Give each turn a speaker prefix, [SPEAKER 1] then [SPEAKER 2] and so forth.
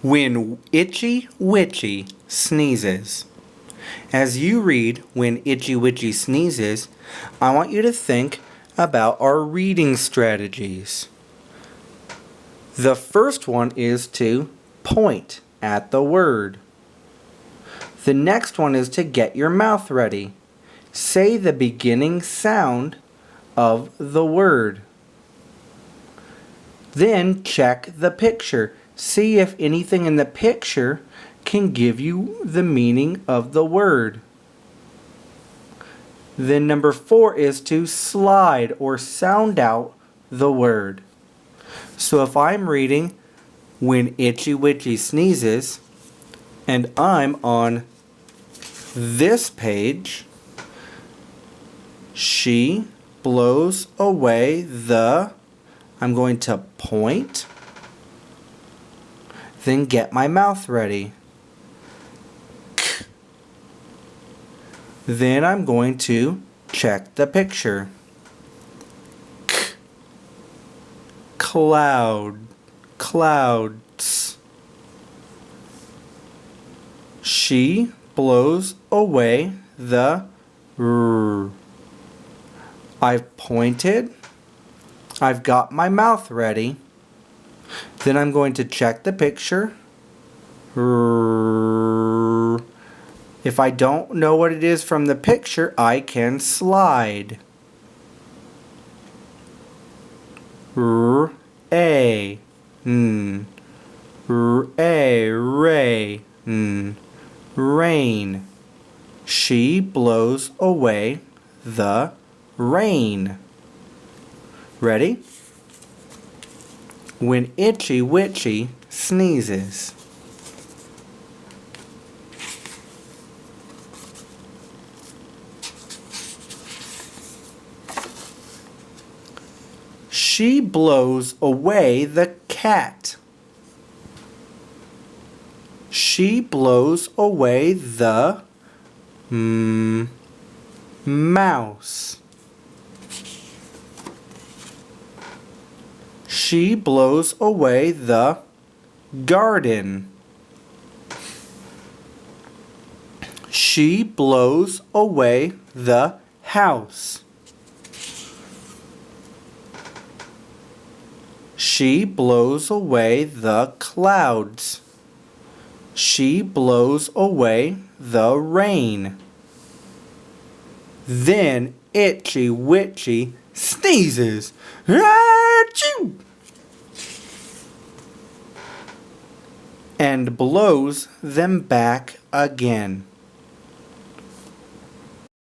[SPEAKER 1] When Itchy Witchy sneezes. As you read When Itchy Witchy sneezes, I want you to think about our reading strategies. The first one is to point at the word. The next one is to get your mouth ready. Say the beginning sound of the word. Then check the picture. See if anything in the picture can give you the meaning of the word. Then number 4 is to slide or sound out the word. So if I'm reading When Itchy Witchy sneezes and I'm on this page, she blows away the, I'm going to point, then get my mouth ready. Then I'm going to check the picture. Cloud, clouds. She blows away the r. I've pointed. I've got my mouth ready. Then I'm going to check the picture. If I don't know what it is from the picture, I can slide. A, ray, rain. She blows away the rain. Ready? When Itchy Witchy sneezes. She blows away the cat. She blows away the mouse. She blows away the garden. She blows away the house. She blows away the clouds. She blows away the rain. Then Itchy Witchy sneezes. Achoo! And blows them back again.